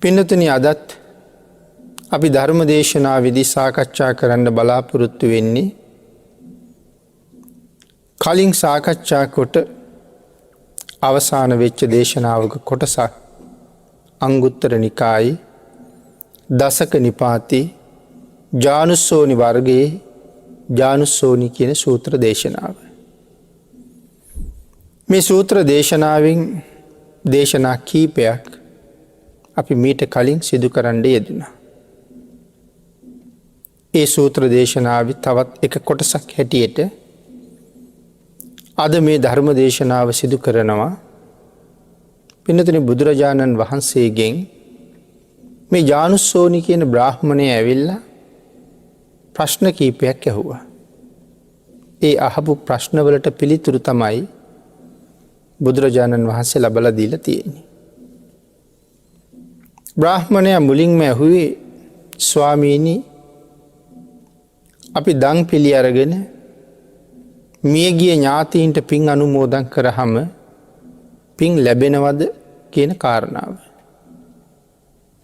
පින්නතුනි අදත් අපි ධර්ම දේශනාවේදී සාකච්ඡා කරන්න බලාපොරොත්තු වෙන්නේ කලින් සාකච්ඡා කොට අවසාන වෙච්ච දේශනාවක කොටසක් අංගුත්තර නිකායේ දසක නිපාතේ ජානුස්සෝනි වර්ගයේ ජානුස්සෝනි කියන සූත්‍ර දේශනාව. මේ සූත්‍ර දේශනාවෙන් දේශනා කීපයක් අපි මීට කලින් සිදු කරන්න යෙදුණා. ඒ සූත්‍ර දේශනාවේ තවත් එක කොටසක් හැටියට අද මේ ධර්ම දේශනාව සිදු කරනවා පින්නතුනි බුදුරජාණන් වහන්සේගෙන් මේ ජානුස්සෝනි කියන බ්‍රාහ්මණය ඇවිල්ලා ප්‍රශ්න කීපයක් ඇහුවා. ඒ අහපු ප්‍රශ්නවලට පිළිතුරු තමයි බුදුරජාණන් වහන්සේ ලබලා දීලා තියෙන්නේ. බ්‍රාහ්මණයා මුලින්ම ඇහුවේ ස්වාමීනි අපි දන් පිළි අරගෙන මියගිය ඥාතීන්ට පින් අනුමෝදන් කරාම පින් ලැබෙනවද කියන කාරණාව.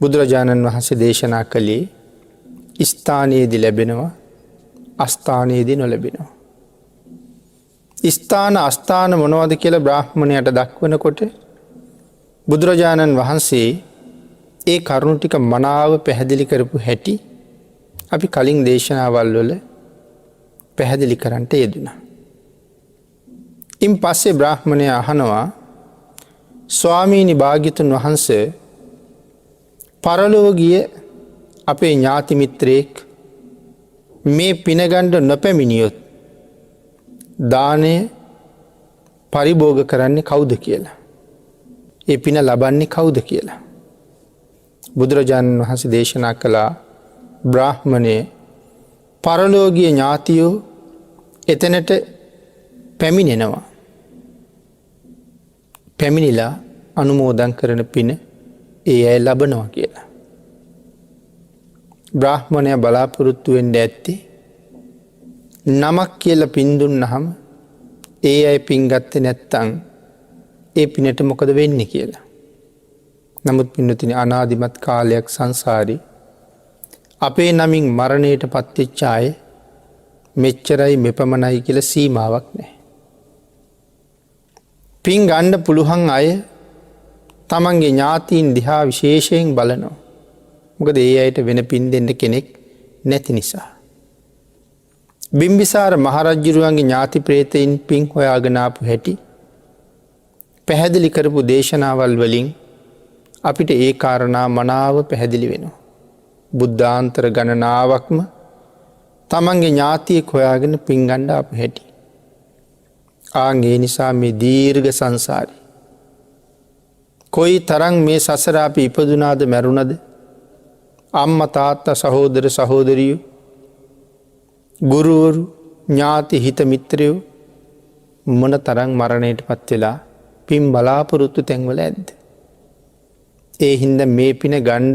බුදුරජාණන් වහන්සේ දේශනා කළේ ස්ථානයේදී ලැබෙනවා අස්ථානයේදී නොලැබෙනවා. ස්ථාන අස්ථාන මොනවද කියලා බ්‍රාහ්මණයට දක්වනකොට බුදුරජාණන් වහන්සේ ඒ කරුණු ටික මනාව පැහැදිලි කරපු හැටි අපි කලින් දේශනාවල් වල පැහැදිලි කරන්නට යෙදුණා. ඉන් පස්සේ බ්‍රාහ්මණයා අහනවා ස්වාමීනි භාග්‍යතුන් වහන්සේ පරලොව ගිය අපේ ඥාති මිත්‍රයෙක් මේ පින ගන්න නොපැමිණියොත් දානය පරිභෝග කරන්නේ කවුද කියලා. ඒ පින ලබන්නේ කවුද කියලා. බුදුරජාණන් වහන්සේ දේශනා කළා බ්‍රාහ්මණය පරලෝකීය ඥාතියෝ එතනට පැමිණෙනවා. පැමිණිලා අනුමෝදන් කරන පින ඒ අය ලබනවා කියලා. බ්‍රාහ්මණය බලාපොරොත්තු වෙන්න ඇත්තේ නමක් කියලා පින් දුන්නහම ඒ අය පින් ගත්තේ නැත්තම් ඒ පිනට මොකද වෙන්නේ කියලා. නමුත් පින්නතුනි අනාදිමත් කාලයක් සංසාරේ අපේ නමින් මරණයට පත්වෙච්ච අය මෙච්චරයි මෙපමණයි කියලා සීමාවක් නැහැ. පින් ගන්න පුළුවන් අය තමන්ගේ ඥාතීන් දිහා විශේෂයෙන් බලනවා. මොකද ඒ අයට වෙන පින් දෙන්න කෙනෙක් නැති නිසා. බිම්බිසාර මහරජුරුවන්ගේ ඥාති ප්‍රේතයින් පින් හොයාගෙන ආපු හැටි පැහැදිලි කරපු දේශනාවල් වලින් අපිට ඒ කාරණා මනාව පැහැදිලි වෙනවා. බුද්ධාන්තර ගණනාවක්ම තමන්ගේ ඥාතියෙක් හොයාගෙන පින් ගන්න ආපු හැටි. ඒ නිසා මේ දීර්ඝ සංසාරේ කොයි තරම් මේ සසර අපි ඉපදුනාද මැරුණද අම්මා තාත්තා සහෝදර සහෝදරියෝ ගුරුවරු ඥාති හිත මිත්‍රයෝ මොන තරම් මරණයට පත් වෙලා පින් බලාපොරොත්තු තැන්වල ඇද්ද. ඒ හින්දා මේ පින ගන්න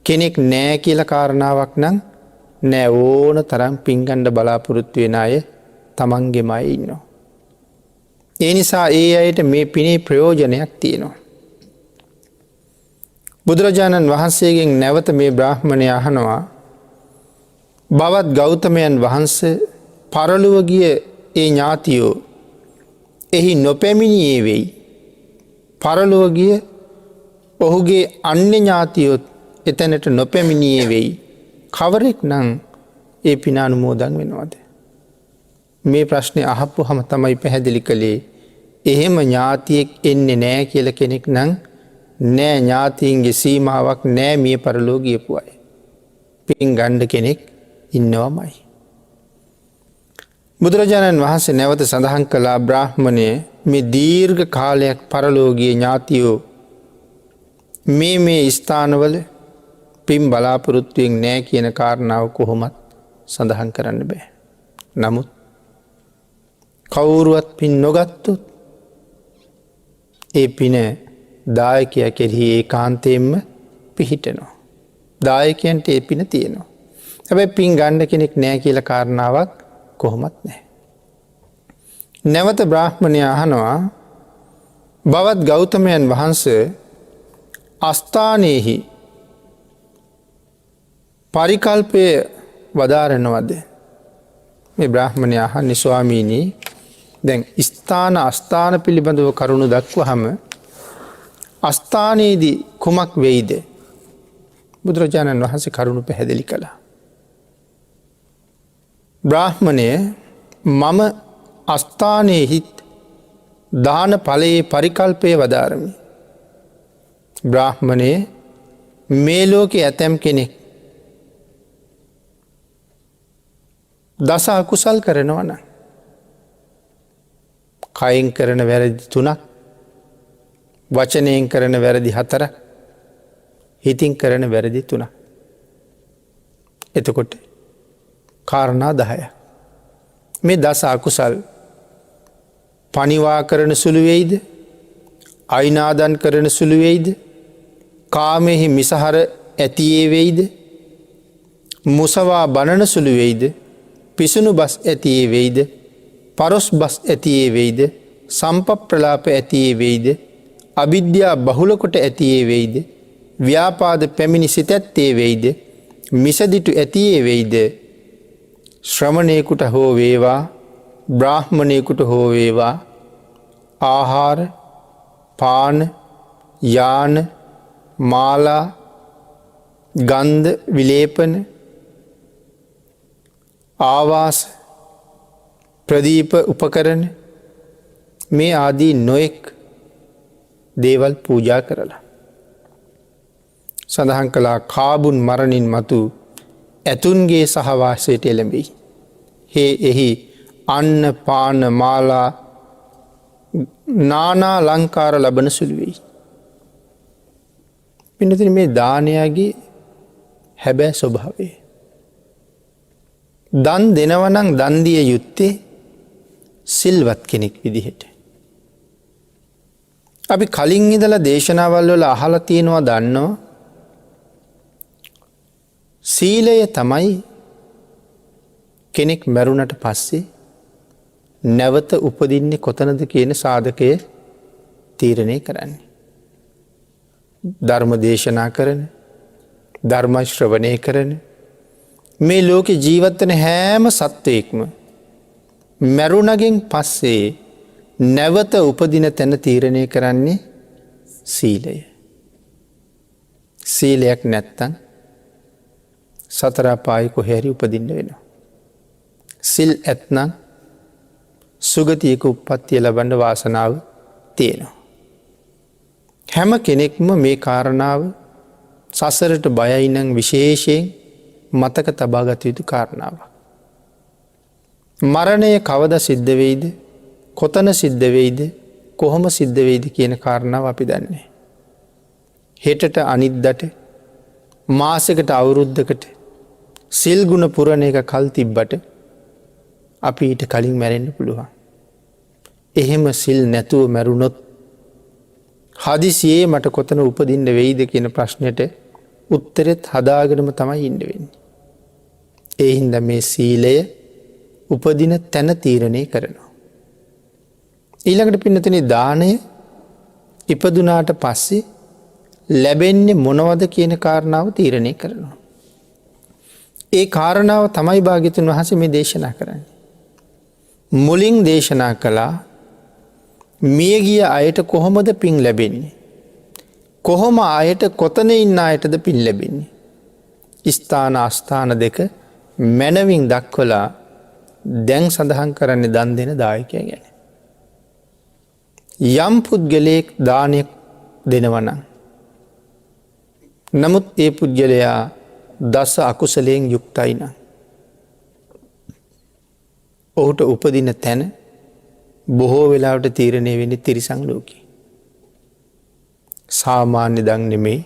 කෙනෙක් නෑ කියලා කාරණාවක් නම් නෑ ඕන තරම් පින් ගන්න බලාපොරොත්තු වෙන අය තමන්ගෙමයි ඉන්නවා. ඒ නිසා ඒ අයට මේ පිනේ ප්‍රයෝජනයක් තියෙනවා. බුදුරජාණන් වහන්සේගෙන් නැවත මේ බ්‍රාහ්මණය අහනවා බවත් ගෞතමයන් වහන්සේ පරලොව ගිය ඒ ඥාතියෝ එහි නොපැමිණියේ වෙයි. පරලොව ගිය ඔහුගේ අන්‍ය ඥාතියොත් එතැනට නොපැමිණියේ වෙයි. කවරෙක් නම් ඒ පින අනුමෝදන් වෙනවද? මේ ප්‍රශ්නේ අහපුවහම තමයි පැහැදිලි කළේ එහෙම ඥාතියෙක් එන්නේ නෑ කියලා කෙනෙක් නම් නෑ ඥාතීන්ගේ සීමාවක් නෑ මිය පරලෝ ගියපු අය. පින් ගන්න කෙනෙක් ඉන්නවමයි. බුදුරජාණන් වහන්සේ නැවත සඳහන් කළා බ්‍රාහ්මණය මේ දීර්ඝ කාලයක් පරලෝ ගිය ඥාතියෝ මේ ස්ථානවල පින් බලාපොරොත්තුවෙන් නෑ කියන කාරණාව කොහොමත් සඳහන් කරන්න බෑ. නමුත් කවුරුවත් පින් නොගත්තොත් ඒ පින දායකයා කෙරෙහි ඒකාන්තයෙන්ම පිහිටනවා. දායකයන්ට ඒ පින තියෙනවා. හැබැයි පින් ගන්න කෙනෙක් නෑ කියලා කාරණාවක් කොහොමත් නෑ. නැවත බ්‍රාහ්මණය අහනවා බවත් ගෞතමයන් වහන්සේ අස්ථානයෙහි පරිකල්පය වදාරනවද? මේ බ්‍රාහ්මණය අහන්නේ ස්වාමීනි දැන් ස්ථාන අස්ථාන පිළිබඳව කරුණු දක්වහම අස්ථානයේදී කුමක් වෙයිද? බුදුරජාණන් වහන්සේ කරුණු පැහැදිලි කළා. බ්‍රාහ්මණය මම අස්ථානයෙහි දාන ඵලයේ පරිකල්පය වදාරමි. බ්‍රාහ්මණය මේ ලෝකේ ඇතැම් කෙනෙක් දස අකුසල් කරනවා නම් කයින් කරන වැරදි 3ක්, වචනයෙන් කරන වැරදි 4ක්, හිතින් කරන වැරදි 3ක්. එතකොට කාරණා 10ක්. මේ දස අකුසල් පනිවා කරන සුළු වෙයිද? අයිනාදන් කරන සුළු වෙයිද? කාමෙහි මිසහර ඇතියේ වෙයිද? මුසවා බනන සුළු වෙයිද? පිසුණු බස් ඇතියේ වෙයිද? පරොස් බස් ඇතියේ වෙයිද? සම්පප්‍රලාප ඇතියේ වෙයිද? අවිද්‍යා බහුල කොට ඇතියේ වෙයිද? ව්‍යාපාද පැමිණි සිතැත්තේ වෙයිද? මිසදිටු ඇතියේ වෙයිද? ශ්‍රමණයෙකුට හෝ වේවා බ්‍රාහ්මණයෙකුට හෝ වේවා ආහාර පාන යාන මාලා ගන්ධ විලේපන ආවාස ප්‍රදීප උපකරණ මේ ආදී නොයෙක් දේවල් පූජා කරලා සඳහන් කළා කාබුන් මරණින් මතු ඇතුන්ගේ සහවාසයට එළඹෙයි. එහි අන්න පාන මාලා නානා ලංකාර ලබන සුළු වෙයි. පින්නතින් මේ දානයාගේ හැබෑ ස්වභාවය. දන් දෙනවනං දන්දිය යුත්තේ සිල්වත් කෙනෙක් විදිහට. අපි කලින් ඉඳලා දේශනාවල් වල අහලා තියෙනවා දන්නවා සීලය තමයි කෙනෙක් මැරුණට පස්සේ නැවත උපදින්නේ කොතනද කියන සාධකය තීරණය කරන්නේ. ධර්ම දේශනා කරන, ධර්ම ශ්‍රවණය කරන මේ ලෝකේ ජීවත් වෙන හැම සත්වයෙක්ම මැරුණගෙන් පස්සේ නැවත උපදින තැන තීරණය කරන්නේ සීලය. සීලයක් නැත්තම් සතර අපායේ කොහේ හරි උපදින්න වෙනවා. සිල් ඇත්නම් සුගතියක උප්පත්තිය ලබන්න වාසනාව තියෙනවා. හැම කෙනෙක්ම මේ කාරණාව සසරට බයයි නම් විශේෂයෙන් මතක තබා ගත යුතු කාරණාවක්. මරණය කවදා සිද්ධ වෙයිද? කොතන සිද්ධ වෙයිද? කොහොම සිද්ධ වෙයිද කියන කාරණාව අපි දන්නේ. හෙටට අනිද්දාට මාසයකට අවුරුද්දකට සිල් ගුණ පුරණ එක කල් තිබ්බට අපි ඊට කලින් මැරෙන්න පුළුවන්. එහෙම සිල් නැතුව මැරුණොත් හදිසියේ මට කොතන උපදින්න වෙයිද කියන ප්‍රශ්නෙට උත්තරෙත් හදාගෙනම තමයි ඉන්න වෙන්නේ. ඒ හින්දා මේ සීලය උපදින තැන තීරණය කරනවා. ඊළඟට පින්නතුනේ දාණය ඉපදුනාට පස්සේ ලැබෙන්නේ මොනවද කියන කාරණාව තීරණය කරනවා. ඒ කාරණාව තමයි භාග්‍යතුන් වහන්සේ මේ දේශනා කරන්නේ. මුලින් දේශනා කළා මියගිය අයට කොහොමද පින් ලැබෙන්නේ? කොහොම අයට කොතන ඉන්න අයටද පින් ලැබෙන්නේ? ස්ථාන අස්ථාන දෙක මනවින් දක්වලා දැන් සඳහන් කරන්නේ දන් දෙන දායකයා ගැන. යම් පුද්ගලයෙක් දානයක් දෙනවා නම් නමුත් ඒ පුද්ගලයා දස අකුසලයෙන් යුක්තයි නම් ඔහුට උපදින තැන බොහෝ වෙලාවට තීරණය වෙන්නේ තිරිසන් ලෝකේ. සාමාන්‍ය දන් නෙමේ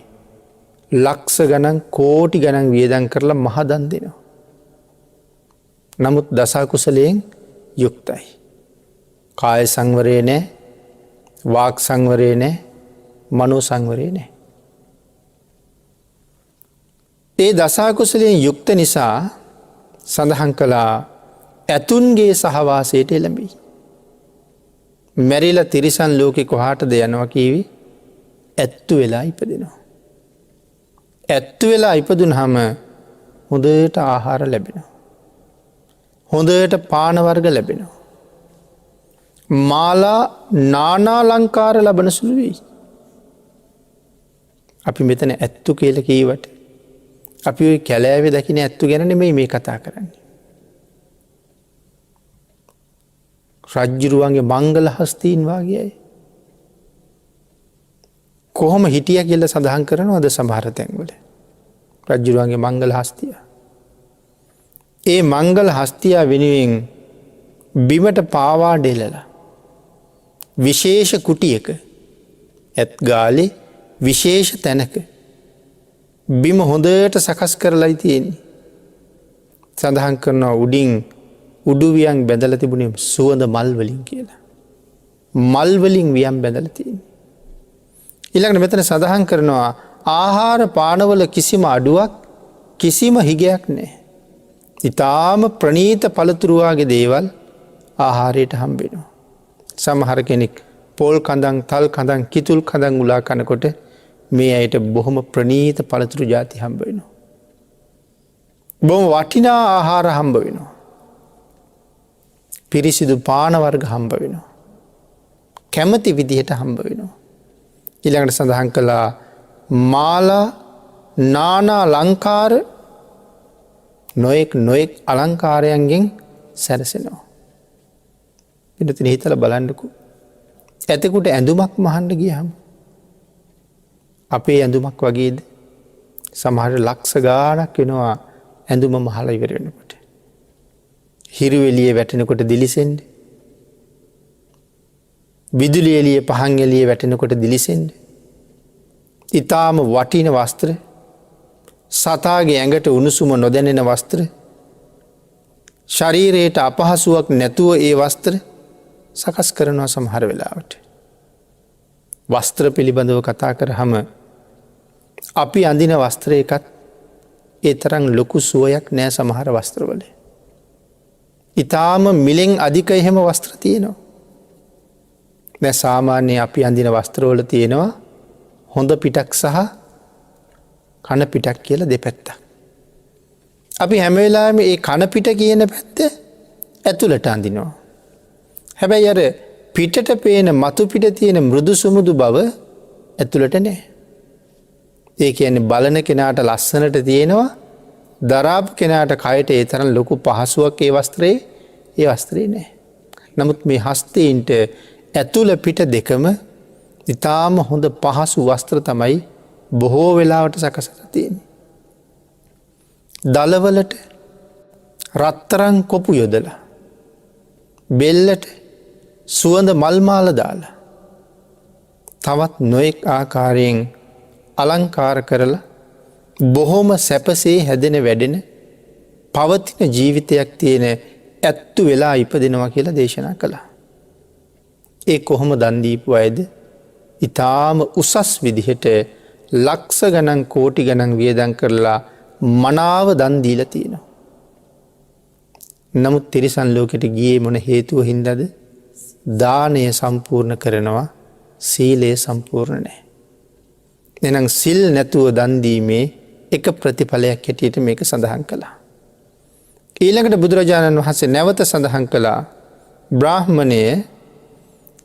ලක්ෂ ගණන් කෝටි ගණන් වියදම් කරලා මහ දන් දෙනවා. නමුත් දස අකුසලයෙන් යුක්තයි. කාය සංවරය නැහැ, වාක් සංවරය නැහැ, මනෝ සංවරය නැහැ. ඒ දස අකුසලයෙන් යුක්ත නිසා සඳහන් කළා ඇතුන්ගේ සහවාසයට එළඹෙයි. මැරිලා තිරිසන් ලෝකේ කොහාටද යනවා කීවි? ඇත්තු වෙලා ඉපදෙනවා. ඇත්තු වෙලා ඉපදුනහම හොඳට ආහාර ලැබෙනවා. හොඳට පාන වර්ග ලැබෙනවා. මාලා නානාලංකාර ලබන සුළු වෙයි. අපි මෙතන ඇත්තු කියල කීවට අපි ඔය කැලෑවේ දකින ඇත්තු ගැන නෙමෙයි මේ කතා කරන්නේ. රජ්ජුරුවන්ගේ මංගල හස්තීන් වාගේයි. කොහොම හිටිය කියල සඳහන් කරනවද සමහර තැන්වල. රජ්ජුරුවන්ගේ මංගල හස්තිය. ඒ මංගල හස්තියා වෙනුවෙන් බිමට පාවා ඩෙලලා. විශේෂ කුටියක ඇත් ගාලේ විශේෂ තැනක බිම හොඳට සකස් කරලයි තියෙන්නේ. සඳහන් කරනවා උඩින් උඩුවියන් බැඳල තිබුණේ සුවඳ මල්වලින් කියලා. මල්වලින් වියම් බැඳල තියෙන්නේ. ඊළඟට මෙතන සඳහන් කරනවා ආහාර පානවල කිසිම අඩුවක් කිසිම හිගයක් නෑ. ඉතාම ප්‍රනීත පළතුරුවාගේ දේවල් ආහාරයට හම්බෙනවා. සමහර කෙනෙක් පොල් කඳන් තල් කඳන් කිතුල් කඳන් උලා කනකොට මේ අයට බොහොම ප්‍රනීත පළතුරු ජාති හම්බ වෙනවා. බොහොම වටිනා ආහාර හම්බ වෙනවා. පිරිසිදු පාන වර්ග හම්බ වෙනවා. කැමති විදිහට හම්බ වෙනවා. ඊළඟට සඳහන් කළා මාලා නානා ලංකාර නොයෙක් අලංකාරයන්ගෙන් සැරසෙනවා. පිටතින හිතල බලන්නකු. ඇතෙකුට ඇඳුමක් මහන්ඩ ගියහම. අපේ ඇඳුමක් වගේද සමහර ලක්ෂ ගානක් වෙනවා ඇඳුම මහල ඉවර වෙනකොට. හිරුවෙලිය වැටෙනකොට දිලිසෙන්ඩ. විදුලි එළිය පහන් එළිය වැටෙනකොට දිලිසෙන්ඩ. ඉතාම වටින වස්ත්‍ර සතාගේ ඇඟට උණුසුම නොදැනෙන වස්ත්‍ර ශරීරයට අපහසුවක් නැතුව ඒ වස්ත්‍ර සකස් කරනවා සමහර වෙලාවට. වස්ත්‍ර පිළිබඳව කතා කරහම අපි අඳින වස්ත්‍රයකත් ඒ තරම් ලොකු සුවයක් නෑ සමහර වස්ත්‍රවල. ඉතාම මිලෙන් අධික එහෙම වස්ත්‍ර තියෙනවා. දැන් සාමාන්‍යයෙන් අපි අඳින වස්ත්‍රවල තියෙනවා හොඳ පිටක් සහ කන පිටක් කියලා දෙපැත්තක්. අපි හැම වෙලාවෙම මේ කන පිට කියන පැත්ත ඇතුළට අඳිනවා. හැබැයි අර පිටට පේන මතු පිට තියෙන මෘදු සුමුදු බව ඇතුළට නෑ. ඒ කියන්නේ බලන කෙනාට ලස්සනට තියෙනවා දරාපු කෙනාට කයට ඒ තරම් ලොකු පහසුවක් ඒ වස්ත්‍රේ නෑ. නමුත් මේ හස්තීන්ට ඇතුළ පිට දෙකම ඉතාම හොඳ පහසු වස්ත්‍ර තමයි බොහෝ වෙලාවට සකසලා තියෙන්නේ. දලවලට රත්තරන් කොපු යොදලා බෙල්ලට සුවඳ මල්මාල දාලා තවත් නොයෙක් ආකාරයෙන් අලංකාර කරලා බොහොම සැපසේ හැදෙන වැඩෙන පවතින ජීවිතයක් තියෙන ඇත්තු වෙලා ඉපදෙනවා කියලා දේශනා කළා. ඒ කොහොම දන් දීපු අයද ඉතාම උසස් විදිහට ලක්ෂ ගණන් කෝටි ගණන් වියදම් කරලා මනාව දන් දීලා තියෙනවා. නමුත් තිරිසන් ලෝකෙට ගියේ මොන හේතුව හින්දාද? දානය සම්පූර්ණ කරනවා සීලය සම්පූර්ණ නැහැ. එහෙනම් සිල් නැතුව දන් දීමේ එක ප්‍රතිඵලයක් හැටියට මේක සඳහන් කළා. ඊළඟට බුදුරජාණන් වහන්සේ නැවත සඳහන් කළා බ්‍රාහ්මණය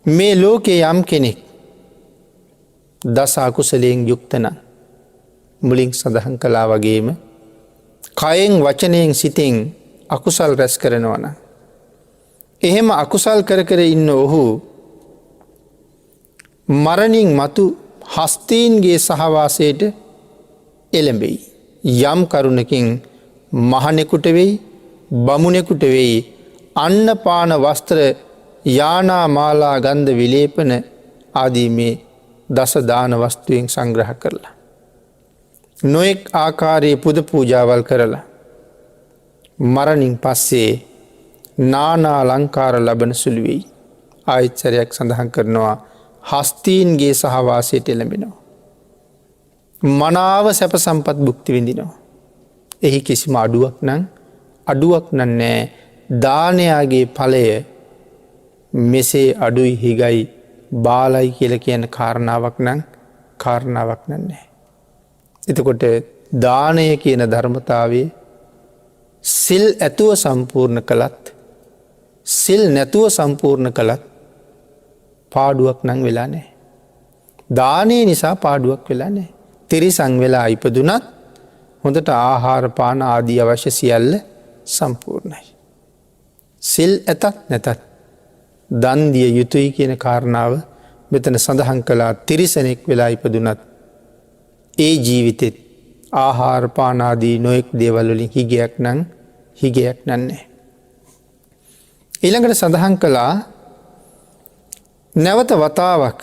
මේ ලෝකේ යම් කෙනෙක් දස අකුසලයෙන් යුක්ත නම් මුලින් සඳහන් කළා වගේම කයෙන් වචනයෙන් සිතෙන් අකුසල් රැස් කරනවා නම් එහෙම අකුසල් කර කර ඉන්න ඔහු මරණින් මතු හස්තීන්ගේ සහවාසයට එළඹෙයි. යම් කරුණකින් මහණෙකුට වෙයි බමුණෙකුට වෙයි අන්න පාන වස්ත්‍ර යානා මාලා ගන්ධ විලේපන ආදී මේ දස දාන වස්තුවෙන් සංග්‍රහ කරලා නොඑක් ආකාරයේ පුද පූජාවල් කරලා මරණින් පස්සේ නානා අලංකාර ලබන සුළු වෙයි. ආයතනයක් සඳහන් කරනවා හස්තීන්ගේ සහවාසයට එළඹෙනවා. මනාව සැප සම්පත් භුක්ති විඳිනවා. එහි කිසිම අඩුවක් නෑ. දානයාගේ ඵලය මෙසේ අඩුයි හිගයි බාලයි කියලා කියන කාරණාවක් නෑ. එතකොට දානය කියන ධර්මතාවේ සිල් ඇතුව සම්පූර්ණ කළත් සිල් නැතුව සම්පූර්ණ කළත් පාඩුවක් නං වෙලා නෑ. දානය නිසා පාඩුවක් වෙලා නෑ. තිරිසං වෙලා ඉපදුනත් හොඳට ආහාර පාන ආදී අවශ්‍ය සියල්ල සම්පූර්ණයි. සිල් ඇතත් නැතත් දන්දිය යුතුයි කියන කාරණාව මෙතන සඳහන් කළා. තිරිසනෙක් වෙලා ඉපදුනත් ඒ ජීවිතෙත් ආහාර පානාදී නොයෙක් දේවල්වලින් හිගයක් නන්නේ. ඊළඟට සඳහන් කළා නැවත වතාවක්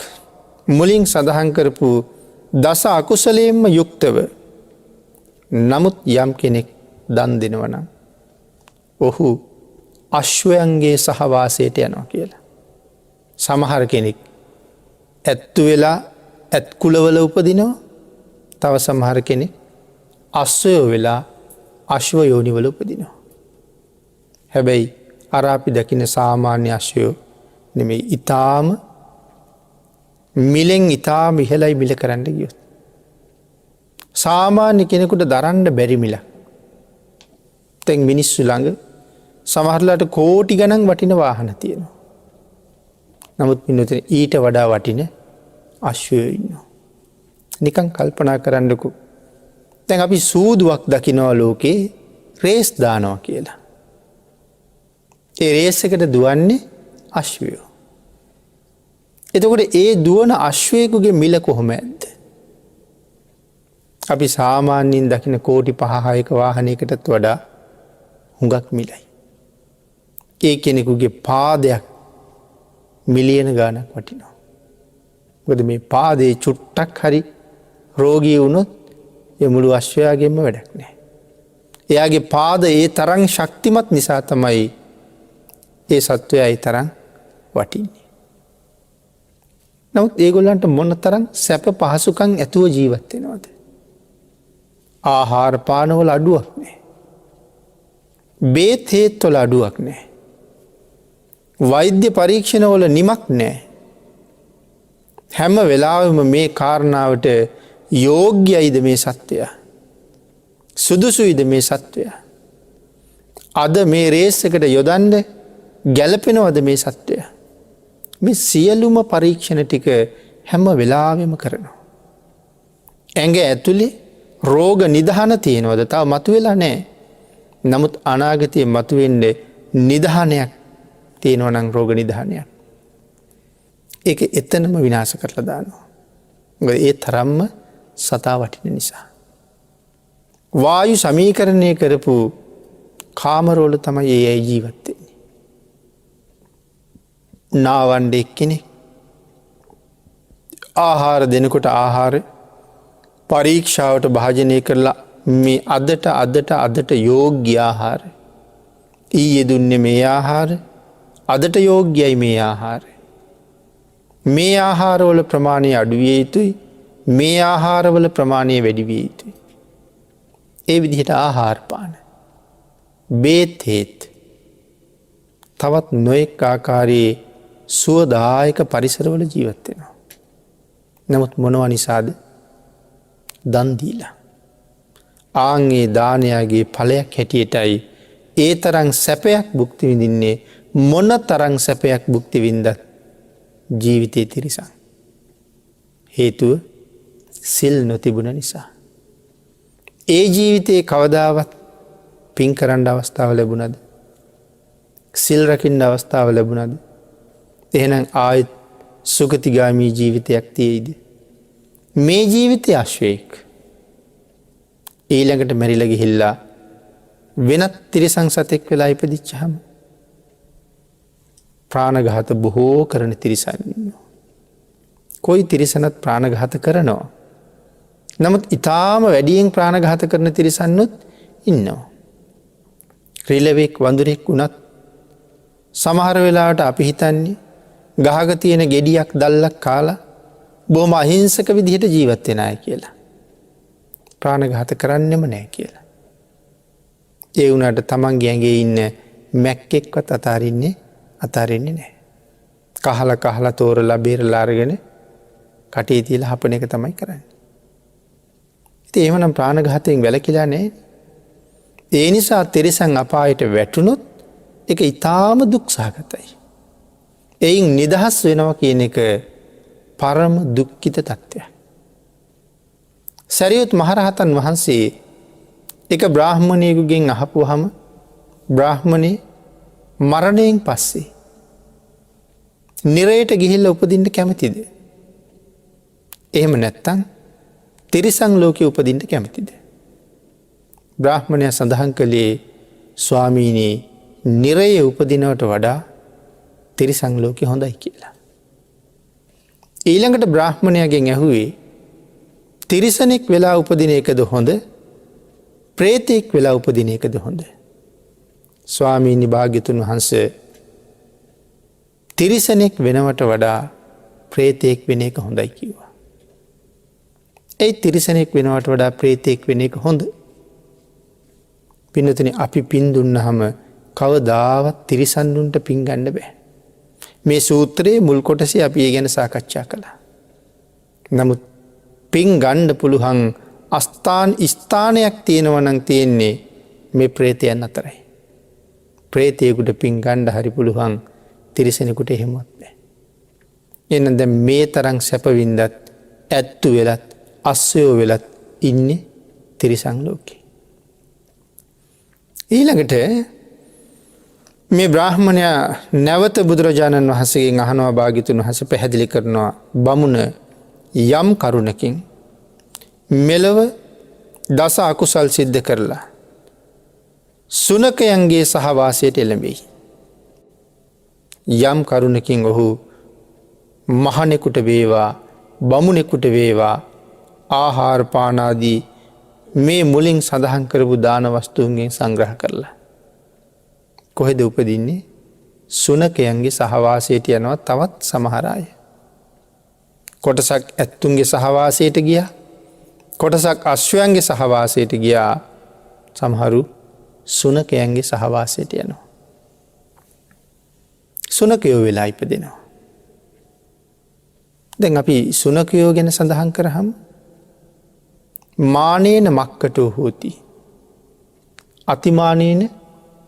මුලින් සඳහන් කරපු දස අකුසලයෙන්ම යුක්තව නමුත් යම් කෙනෙක් දන් දෙනවනම් ඔහු අශ්වයන්ගේ සහවාසයට යනවා කියලා. සමහර කෙනෙක් ඇත්තු වෙලා ඇත්කුලවල උපදිනවා. තව සමහර කෙනෙක් අශ්වයෝ වෙලා අශ්ව යෝනිවල උපදිනවා. හැබැයි අර අපි දකින සාමාන්‍ය අශ්වයෝ නෙමෙයි ඊටාම මිලෙන් ඉතාම ඉහළයි මිල කරන්න ගියොත්. සාමාන්‍ය කෙනෙකුට දරන්න බැරි මිලක්. තැන් මිනිස්සු ළඟ සමහරලාට කෝටි ගණන් වටින වාහන තියෙනවා. නමුත් පින්නතුනි ඊට වඩා වටින අශ්වයෝ ඉන්නවා. නිකන් කල්පනා කරන්නකෝ. දැන් අපි සූදුවක් දකිනවා ලෝකේ රේස් දානවා කියලා. ඒ රේස් එකට දුවන්නේ අශ්වයෝ. එතකොට ඒ දුවන අශ්වයකුගේ මිල කොහොම ඇද්ද. අපි සාමාන්‍යයෙන් දකින කෝටි 5-6ක වාහනයකටත් වඩා හුඟක් මිලයි. ඒ කෙනෙකුගේ පාදයක් මිලියන ගානක් වටිනවා. මොකද මේ පාදේ චුට්ටක් හරි රෝගී වුණොත් ඒ මුළු අශ්වයාගෙන්ම වැඩක් නෑ. එයාගේ පාද ඒ තරම් ශක්තිමත් නිසා තමයි ඒ සත්වයා ඒ තරම් වටින්නේ. නමුත් ඒගොල්ලන්ට මොන තරම් සැප පහසුකම් ඇතුව ජීවත් වෙනවද? ආහාර පානවල අඩුවක් නෑ. බේත් හේත් වල අඩුවක් නෑ. වෛද්‍ය පරීක්ෂණවල නිමක් නෑ. හැම වෙලාවෙම මේ කාරණාවට යෝග්‍යයිද මේ සත්වයා? සුදුසුයිද මේ සත්වයා? අද මේ රේස් එකට යොදන්න ගැලපෙනවද මේ සත්වයා? මේ සියලුම පරීක්ෂණ ටික හැම වෙලාවෙම කරනවා. ඇඟ ඇතුලේ රෝග නිදහන තියෙනවද? තාම මතුවෙලා නැහැ. නමුත් අනාගතයේ මතුවෙන්න නිදහනයක් තියෙනවා නම් රෝග නිදහනයක්. ඒක එතනම විනාශ කරලා දානවා. මොකද ඒ තරම්ම සතා වටින නිසා. වායු සමීකරණය කරපු කාමරවල තමයි ඒ අය ජීවත් වෙන්නේ. නාවන්ඩ එක්කෙනෙක් ආහාර දෙනකොට ආහාර පරීක්ෂාවට භාජනය කරලා මේ අදට යෝග්‍ය ආහාර. ඊයේ දුන්නේ මේ ආහාර අදට යෝග්‍යයි මේ ආහාර. මේ ආහාරවල ප්‍රමාණය අඩු විය යුතුයි. මේ ආහාරවල ප්‍රමාණය වැඩි විය යුතුයි. ඒ විදිහට ආහාර පාන බේත් හේත් තවත් නොයෙක් ආකාරයේ සුවදායක පරිසරවල ජීවත් වෙනවා. නමුත් මොනවා නිසාද? දන් දීලා. ආන්ගේ දානයාගේ ඵලයක් හැටියටයි ඒ තරම් සැපයක් භුක්ති විඳින්නේ. මොන තරම් සැපයක් භුක්ති විඳත් ජීවිතේ තිරිසන්. හේතුව සිල් නොතිබුණ නිසා. ඒ ජීවිතේ කවදාවත් පින් කරන්න අවස්ථාව ලැබුණද? සිල් රකින්න අවස්ථාව ලැබුණද? එහෙනම් ආයෙත් සුගතිගාමී ජීවිතයක් තියෙයිද? මේ ජීවිතය අශ්වයෙක්. ඊළඟට මැරිලා ගිහිල්ලා වෙනත් තිරිසන් සතෙක් වෙලා ඉපදිච්චහම ප්‍රාණඝාත බොහෝ කරන තිරිසන් ඉන්නවා. කොයි තිරිසනත් ප්‍රාණඝාත කරනවා. නමුත් ඊටාම වැඩියෙන් ප්‍රාණඝාත කරන තිරිසන්නුත් ඉන්නවා. රිලෙවෙක් වඳුරෙක් වුණත් සමහර වෙලාවට අපි හිතන්නේ ගහක තියෙන ගෙඩියක් දැල්ලක් කාලා බොහොම අහිංසක විදිහට ජීවත් වෙන අය කියලා. ප්‍රාණඝාත කරන්නෙම නැහැ කියලා. ඒ වුණාට තමන්ගේ ඇඟේ ඉන්න මැක්කෙක්වත් අතාරින්නේ නැහැ. කහලා තෝරලා බේරලා අරගෙන කටේ තියලා හපන එක තමයි කරන්නේ. එහෙමනම් ප්‍රාණඝාතයෙන් වැළකීලා නැහැ. ඒ නිසා තිරිසන් අපායට වැටුනොත් ඒක ඊටාම දුක් සහගතයි. එයින් නිදහස් වෙනවා කියන එක පරම දුක්ඛිත තත්ත්වයක්. සරියුත් මහරහතන් වහන්සේ එක බ්‍රාහ්මණයෙකුගෙන් අහපුවාම බ්‍රාහ්මණේ මරණයෙන් පස්සේ නිරයට ගිහිල්ලා උපදින්න කැමතිද? එහෙම නැත්නම් තිරිසන් ලෝකේ උපදින්න කැමතිද? බ්‍රාහ්මණයා සඳහන් කළේ ස්වාමීනි නිරයේ උපදිනවට වඩා තිරිසන් ලෝකේ හොඳයි කියලා. ඊළඟට බ්‍රාහ්මණයාගෙන් ඇහුවේ තිරිසනෙක් වෙලා උපදින එකද හොඳ? ප්‍රේතෙක් වෙලා උපදින එකද හොඳ? ස්වාමීනි භාග්‍යතුන් වහන්සේ තිරිසනෙක් වෙනවට වඩා ප්‍රේතෙක් වෙන එක හොඳයි කිව්වා. ඒ තිරිසනෙක් වෙනවට වඩා ප්‍රේතෙක් වෙන එක හොඳ? පින්නතුනි අපි පින් දුන්නාම කවදාවත් තිරිසන්නුන්ට පින් ගන්න බෑ. මේ සූත්‍රයේ මුල් කොටසේ අපි ඒ ගැන සාකච්ඡා කළා. නමුත් පින් ගන්න පුළුවන් ස්ථානයක් තියෙනවා නම් තියෙන්නේ මේ ප්‍රේතයන් අතරයි. ප්‍රේතයෙකුට පින් ගන්න හරි පුළුවන් තිරිසනෙකුට එහෙමවත් බෑ. එහෙනම් දැන් මේ තරම් සැප වින්දත් ඇත්තු වෙලත් අස්සයෝ වෙලත් ඉන්නේ තිරිසන් ලෝකේ. ඊළඟට මේ බ්‍රාහ්මණයා නැවත බුදුරජාණන් වහන්සේගෙන් අහනවා භාග්‍යතුන් වහන්සේ පැහැදිලි කරනවා බමුණ යම් කරුණකින් මෙලව දස අකුසල් සිද්ධ කරලා සුනකයන්ගේ සහවාසයට එළඹෙයි. යම් කරුණකින් ඔහු මහණෙකුට වේවා බමුණෙකුට වේවා ආහාර පාන ආදී මේ මුලින් සඳහන් කරපු දාන වස්තුන්ගෙන් සංග්‍රහ කරලා කොහෙද උපදින්නේ? සුනකයන්ගේ සහවාසයට යනවා. තවත් සමහර අය කොටසක් ඇත්තුන්ගේ සහවාසයට ගියා, කොටසක් අශ්වයන්ගේ සහවාසයට ගියා, සමහරු සුනකයන්ගේ සහවාසයට යනවා. සුනකයෝ වෙලා ඉපදෙනවා. දැන් අපි සුනකයෝ ගැන සඳහන් කරාම මානේන මක්කටෝ හෝති අතිමානේන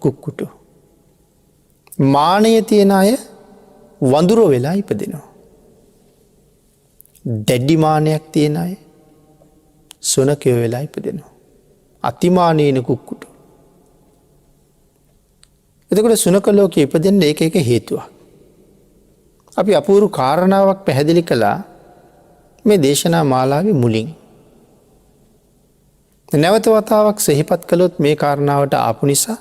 කුක්කුටෝ. මානය තියෙන අය වඳුරෝ වෙලා ඉපදෙනවා. දැඩි මානයක් තියෙන අය සුනකයෝ වෙලා ඉපදෙනවා. අතිමානේන කුක්කුටෝ. එතකොට සුනක ලෝකේ ඉපදෙන්න ඒක එක හේතුවක්. අපි අපූර්ව කාරණාවක් පැහැදිලි කළා මේ දේශනා මාලාවේ මුලින්. නැවත වතාවක් සිහිපත් කළොත් මේ කාරණාවට ආපු නිසා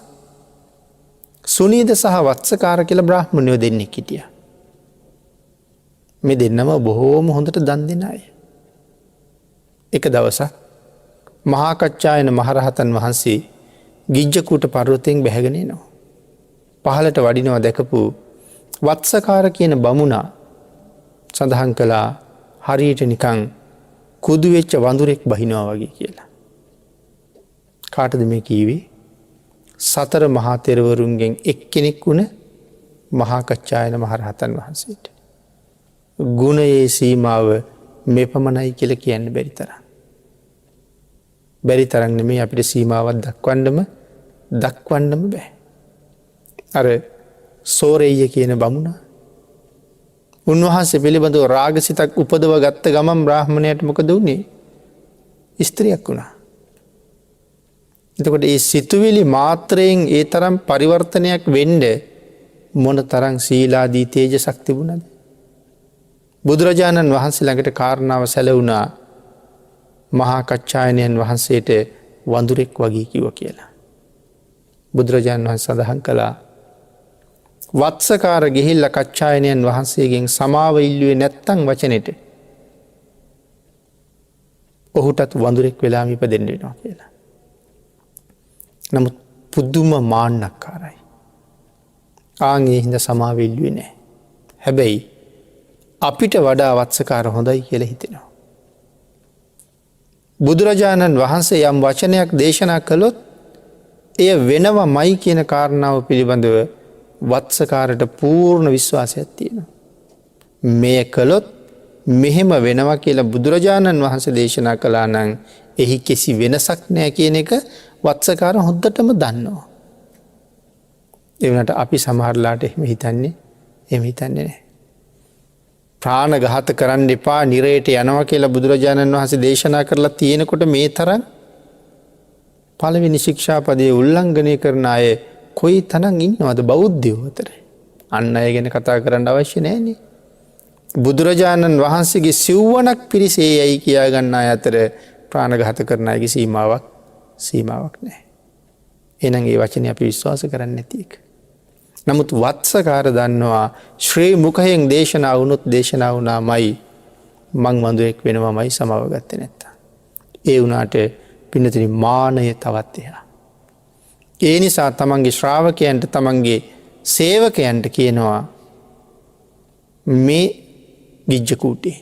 සුනීද සහ වත්සකාර කියලා බ්‍රාහ්මණයෝ දෙන්නෙක් හිටියා. මේ දෙන්නම බොහෝම හොඳට දන් දෙන අය. එක දවසක් මහා කච්චායන මහරහතන් වහන්සේ ගිජ්ජකූට පර්වතයෙන් බැහැගෙන එනවා. පහළට වඩිනවා දැකපු වත්සකාර කියන බමුණා සඳහන් කළා හරියට නිකන් කුදු වෙච්ච වඳුරෙක් බහිනවා වගේ කියලා. කාටද මේ කීවේ? සතර මහා තෙරවරුන්ගෙන් එක්කෙනෙක් වුණ මහා කච්චායන මහරහතන් වහන්සේට. ගුණයේ සීමාව මෙපමණයි කියලා කියන්න බැරි තරම්. බැරි තරම් නෙමෙයි අපිට සීමාවක් දක්වන්නම බෑ. අර සෝරෙය්‍ය කියන බමුණා උන්වහන්සේ පිළිබඳව රාගසිතක් උපදව ගත්ත ගමන් බ්‍රාහ්මණයට මොකද වුනේ? ස්ත්‍රියක් වුණා. එතකොට ඒ සිතුවිලි මාත්‍රයෙන් ඒ තරම් පරිවර්තනයක් වෙන්න මොන තරම් සීලාදී තේජසක් තිබුණද? බුදුරජාණන් වහන්සේ ළඟට කාරණාව සැලවුණා මහා කච්චායනයන් වහන්සේට වඳුරෙක් වගේ කිව්වා කියලා. බුදුරජාණන් වහන්සේ සඳහන් කළා වත්සකාර ගිහිල්ලා කච්චායනයන් වහන්සේගෙන් සමාව ඉල්ලුවේ නැත්තම් වචනෙට ඔහුටත් වඳුරෙක් වෙලාම ඉපදෙන්න වෙනවා කියලා. නමුත් පුදුම මාන්නක්කාරයි. ආන්ගේ හින්දා සමාව ඉල්ලුවේ නැහැ. හැබැයි අපිට වඩා වත්සකාර හොඳයි කියලා හිතෙනවා. බුදුරජාණන් වහන්සේ යම් වචනයක් දේශනා කළොත් එය වෙනවමයි කියන කාරණාව පිළිබඳව වත්සකාරට පූර්ණ විශ්වාසයක් තියෙනවා. මෙය කළොත් මෙහෙම වෙනවා කියලා බුදුරජාණන් වහන්සේ දේශනා කළා නම් එහි කිසි වෙනසක් නෑ කියන එක වත්සකාර හොද්දටම දන්නවා. එවනට අපි සමහරලාට එහෙම හිතන්නේ නෑ. ප්‍රාණ ගහත කරන්න එපා නිරයට යනවා කියලා බුදුරජාණන් වහන්සේ දේශනා කරලා තියෙනකොට මේ තරම් පළවෙනි ශික්ෂාපදයේ උල්ලංඝනය කරන අය කොයි තරම් ඉන්නවද බෞද්ධයෝ අතර. අන්න අය ගැන කතා කරන්න අවශ්‍ය නෑනේ. බුදුරජාණන් වහන්සේගේ සිව්වනක් පිරිසේ යයි කියා ගන්න අය අතර ප්‍රාණඝාත කරන අයගේ සීමාවක් නෑ. එහෙනම් ඒ වචනේ අපි විශ්වාස කරන්නේ නැති එක. නමුත් වත්සකාර දන්නවා ශ්‍රී මුඛයෙන් දේශනා වුණොත් දේශනා වුණාමයි මං වඳුරෙක් වෙනවමයි සමාව ගත්තේ නැත්තම්. ඒ වුණාට පින්නතුනි මානය තවත් එහා. ඒ නිසා තමන්ගේ ශ්‍රාවකයන්ට තමන්ගේ සේවකයන්ට කියනවා මේ ගිජ්ජකූටේ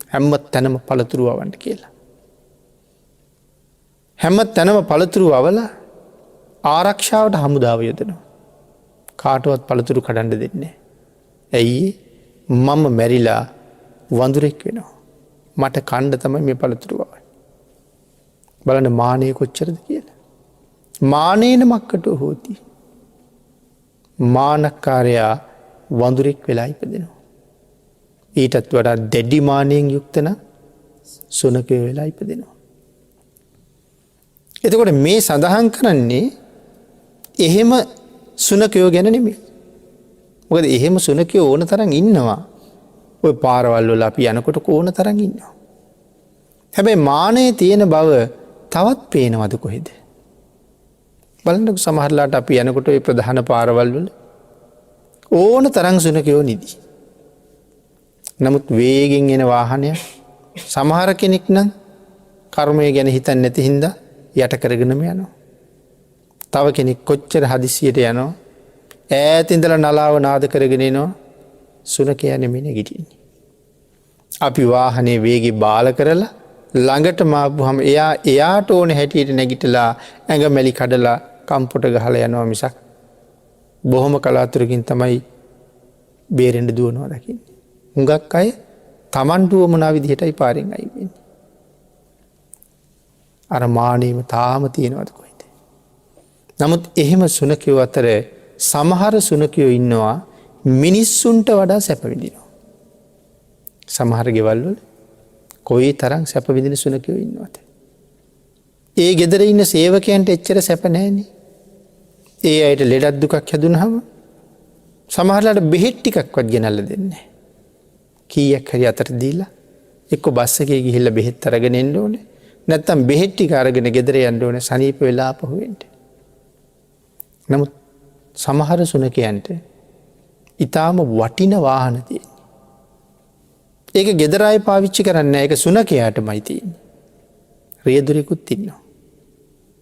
හැම තැනම පළතුරු අවන්න කියලා. හැම තැනම පළතුරු අවල ආරක්ෂාවට හමුදාව යොදනවා. කාටවත් පළතුරු කඩන්න දෙන්නේ. ඇයි මම මැරිලා වඳුරෙක් වෙනවා. මට කණ්ඩ තමයි මේ පළතුරු අවන්නේ. බලන්න මානය කොච්චරද කියලා. මානේන මක්කට හෝති. මානක්කාරයා වඳුරෙක් වෙලා ඉපදෙනවා. ඊටත් වඩා දැඩි මානයෙන් යුක්තන සුනකය වෙලා ඉපදෙනවා. එතකොට මේ සඳහන් කරන්නේ එහෙම සුනකයෝ ගැන නෙමෙයි. මොකද එහෙම සුනකයෝ ඕන තරම් ඉන්නවා. ඔය පාරවල් වල අපි යනකොට ඕන තරම් ඉන්නවා. හැබැයි මානයේ තියෙන බව තවත් පේනවද කොහෙද? බලන්නකො සමහරලාට අපි යනකොට ඔය ප්‍රධාන පාරවල් වල ඕන තරම් සුනකයෝ නිදි. නමුත් වේගෙන් එන වාහනය සමහර කෙනෙක් නම් කර්මය ගැන හිතන්නේ නැති හින්දා යට කරගෙනම යනවා. තව කෙනෙක් කොච්චර හදිසියට යනවා ඈත ඉඳලා නලාව නාද කරගෙන එනවා සුනකයා නෙමෙයි නැගිටින්නේ. අපි වාහනේ වේගෙ බාල කරලා ළඟටම ආවම එයාට ඕන හැටියට නැගිටලා ඇඟ මැලි කඩලා කම්පොට ගහලා යනවා මිසක් බොහොම කලාතුරකින් තමයි බේරෙන්න දුවනවා දකින්නේ. හුඟක් අය Tamanට උවමනා විදිහටයි පාරෙන් අයින් වෙන්නේ. අර මානෙම තාම තියෙනවද කොහෙද? නමුත් එහෙම සුනකයෝ අතර සමහර සුනකයෝ ඉන්නවා මිනිස්සුන්ට වඩා සැප විඳිනවා. සමහර ගෙවල් වල කොයි තරම් සැප විඳින සුනකයෝ ඉන්නවද? ඒ ගෙදර ඉන්න සේවකයන්ට එච්චර සැප නැහැනේ. ඒ අයට ලෙඩක් දුකක් හැදුනහම සමහරලාට බෙහෙත් ටිකක්වත් ගෙනල්ලා දෙන්නේ නැහැ. කීයක් හරි අතට දීලා එක්ක බස් එකේ ගිහිල්ලා බෙහෙත් අරගෙන එන්න ඕනේ. නැත්තම් බෙහෙත් ටික අරගෙන ගෙදර යන්න ඕනේ සනීප වෙලා ආපහු එන්න. නමුත් සමහර සුනකයන්ට ඊටාම වටින වාහන තියෙනවා. ඒක ගෙදර අය පාවිච්චි කරන්නේ නැහැ. ඒක සුනකයාටමයි තියෙන්නේ. රියදුරෙකුත් ඉන්නවා.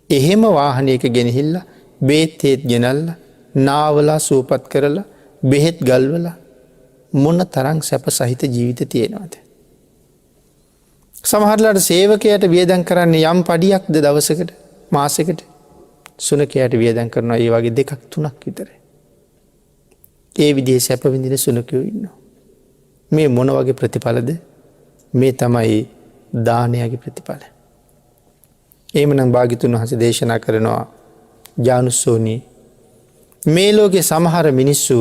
එහෙම වාහනයක ගෙනහිල්ලා බෙහෙත් ගෙනල්ලා නාවලා සූපත් කරලා බෙහෙත් ගල්වලා මොන තරම් සැප සහිත ජීවිත තියෙනවද? සමහරලාට සේවකයාට වියදම් කරන්නේ යම් පඩියක්ද දවසකට මාසෙකට සුනකයාට වියදම් කරනවා ඒ වගේ 2ක් 3ක් විතර. ඒ විදිහේ සැප විඳින සුනකයෝ ඉන්නවා. මේ මොන වගේ ප්‍රතිඵලද? මේ තමයි දානයගේ ප්‍රතිඵල. එහෙමනම් භාග්‍යතුන් වහන්සේ දේශනා කරනවා ජානුස්සෝනි මේ ලෝකේ සමහර මිනිස්සු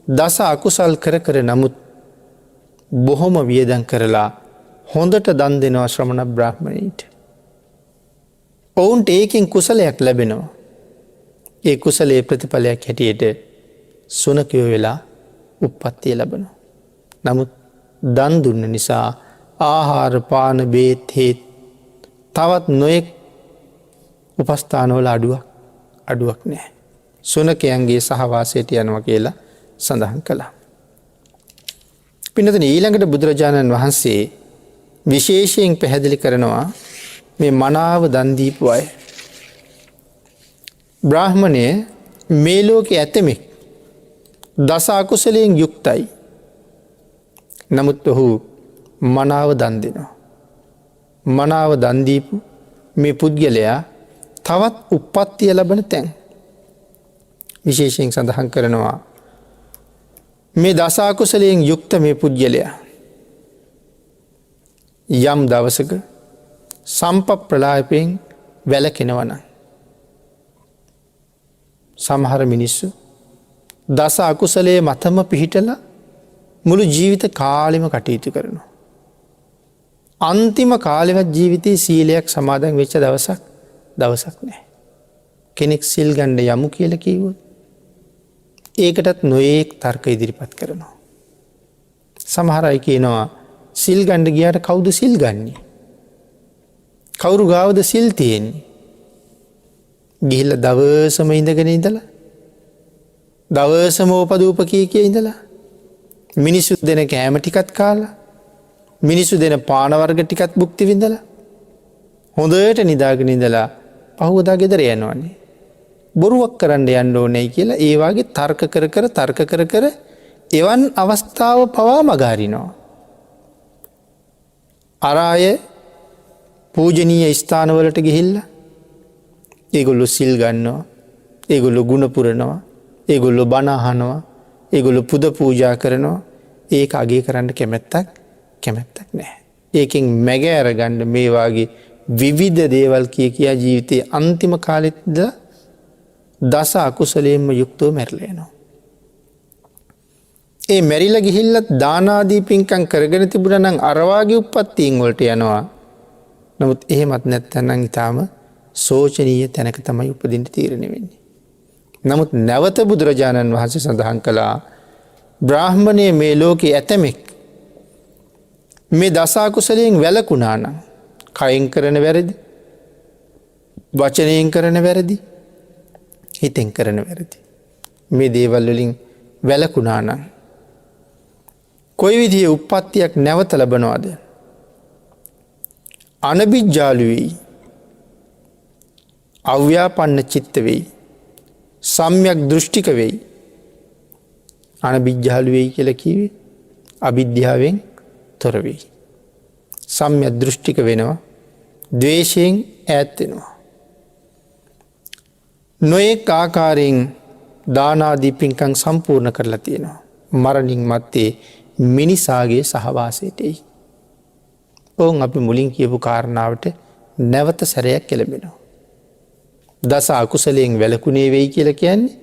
දස අකුසල් කර නමුත් බොහොම වියදම් කරලා හොඳට දන් දෙනවා ශ්‍රමණ බ්‍රාහ්මණයින්ට. ඔවුන්ට ඒකෙන් කුසලයක් ලැබෙනවා. ඒ කුසලයේ ප්‍රතිඵලයක් හැටියට සුනකයෝ වෙලා උප්පත්තිය ලැබෙනවා. නමුත් දන් දුන්න නිසා ආහාර පාන බේත් හේත් තවත් නොයෙක් උපස්ථානවල අඩුවක් නැහැ. සුනකයන්ගේ සහවාසයට යනවා කියලා සඳහන් කළා. පින්නතුනි ඊළඟට බුදුරජාණන් වහන්සේ විශේෂයෙන් පැහැදිලි කරනවා මේ මනාව දන් දීපු අය. බ්‍රාහ්මණය මේ ලෝකේ ඇතමෙක් දස අකුසලයෙන් යුක්තයි. නමුත් ඔහු මනාව දන් දෙනවා. මනාව දන් දීපු මේ පුද්ගලයා තවත් උප්පත්තිය ලබන තැන් විශේෂයෙන් සඳහන් කරනවා. මේ දස අකුසලයෙන් යුක්ත මේ පුද්ගලයා යම් දවසක සම්ප්‍රලාපයෙන් වැළකෙනවා. සමහර මිනිස්සු දස අකුසලයේ මතම පිහිටලා මුළු ජීවිත කාලෙම කටයුතු කරනවා. අන්තිම කාලෙවත් ජීවිතයේ සීලයක් සමාදන් වෙච්ච දවසක් නැහැ. කෙනෙක් සිල් ගන්න යමු කියලා කිව්වොත් ඒකටත් නොයෙක් තර්ක ඉදිරිපත් කරනවා. සමහර අය කියනවා සිල් ගන්න ගියාට කවුද සිල් ගන්නේ? කවුරු ගාවද සිල් තියෙන්නේ? ගිහිල්ලා දවසම ඉඳගෙන ඉඳලා දවසම ඕපදූප කිය ඉඳලා මිනිස්සු දෙන කෑම ටිකත් කාලා මිනිස්සු දෙන පාන වර්ග ටිකත් භුක්ති විඳලා හොඳට නිදාගෙන ඉඳලා පහුවදා ගෙදර යනවනේ. බොරුවක් කරන්න යන්න ඕනේ කියලා ඒ වාගේ තර්ක කර එවන් අවස්ථාව පවා මගහරිනවා. අර අය පූජනීය ස්ථානවලට ගිහිල්ලා ඒගොල්ලෝ සිල් ගන්නවා, ඒගොල්ලෝ ගුණ පුරනවා, ඒගොල්ලෝ බණ අහනවා, ඒගොල්ලෝ පුද පූජා කරනවා. ඒක අගය කරන්න කැමැත්තක් නැහැ. ඒකෙන් මැගෑර ගන්න මේ වාගේ විවිධ දේවල් කියා ජීවිතයේ අන්තිම කාලෙත් දස අකුසලයෙන්ම යුක්තව මැරිලා යනවා. ඒ මැරිලා ගිහිල්ලත් දාන ආදී පින්කම් කරගෙන තිබුණා නම් අර වාගේ උප්පත්තීන් වලට යනවා. නමුත් එහෙමත් නැත්නම් ඊටාම සෝචනීය තැනක තමයි උපදින්න තීරණය වෙන්නේ. නමුත් නැවත බුදුරජාණන් වහන්සේ සඳහන් කළා බ්‍රාහ්මණයේ මේ ලෝකේ ඇතමෙක් මේ දස අකුසලයෙන් වැළකුණා නම් කයෙන් කරන වැරදි, වචනයෙන් කරන වැරදි, හිතෙන් කරන වැරදි මේ දේවල් වලින් වැළකුණා නම් කොයි විදිහේ උප්පත්තියක් නැවත ලබනවද? අනබිජ්ජාලු වෙයි, අව්‍යාපන්න චිත්ත වෙයි, සම්‍යක් දෘෂ්ටික වෙයි. අනබිජ්ජාලු වෙයි කියලා කිව්වේ අවිද්‍යාවෙන් තොර වෙයි. සම්‍යක් දෘෂ්ටික වෙනවා, ද්වේෂයෙන් ඈත් වෙනවා. නොයෙක් ආකාරයෙන් දාන ආදී පින්කම් සම්පූර්ණ කරලා තියෙනවා. මරණින් මත්තේ මිනිසාගේ සහවාසයට එයි. ඔවුන් අපි මුලින් කියපු කාරණාවට නැවත සැරයක් එළඹෙනවා. දස අකුසලයෙන් වැළකුණේ වෙයි කියලා කියන්නේ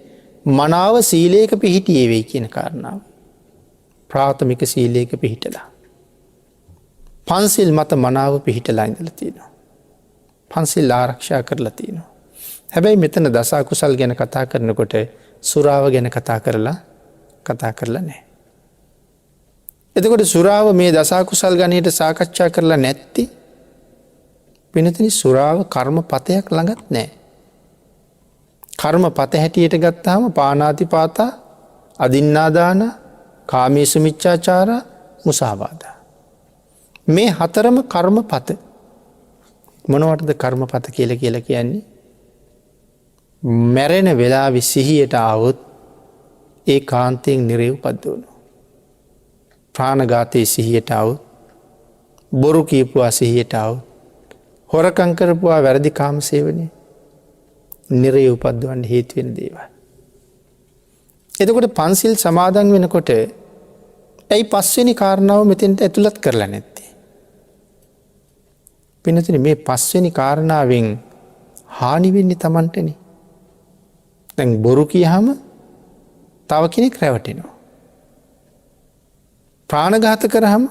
මනාව සීලයක පිහිටියේ වෙයි කියන කාරණාව. ප්‍රාථමික සීලයක පිහිටලා පන්සිල් මත මනාව පිහිටලා ඉඳලා තියෙනවා. පන්සිල් ආරක්ෂා කරලා තියෙනවා. හැබැයි මෙතන දස අකුසල් ගැන කතා කරනකොට සුරාව ගැන කතා කරලා නැහැ. එතකොට සුරාව මේ දස අකුසල් ගණයට සාකච්ඡා කරලා නැත්තේ පිනතනි සුරාව කර්මපතයක් ළඟත් නැහැ. කර්මපත හැටියට ගත්තාම පානාතිපාතා, අදින්නාදාන, කාමීසු මිච්ඡාචාර, මුසාවාදා. මේ හතරම කර්මපත. මොනවටද කර්මපත කියලා කියන්නේ? මැරෙන වෙලාවේ සිහියට આવොත් ඒ කාන්තයෙන් නිරේ උපද්දවනවා. ප්‍රාණඝාතයේ සිහියට આવොත්, බොරු කියපුවා සිහියට આવොත්, හොරකම් කරපුවා වැරදි කාම සේවනයේ නිරේ උපද්දවන්න හේතු වෙන දේවල්. එතකොට පන්සිල් සමාදන් වෙනකොට ඇයි පස්වෙනි කාරණාව මෙතෙන්ට ඇතුළත් කරලා නැත්තේ? පින්නතුනි මේ පස්වෙනි කාරණාවෙන් හානි වෙන්නේ Tamanටනේ. දැන් බොරු කියහම තව කෙනෙක් රැවටෙනවා. ප්‍රාණඝාත කරාම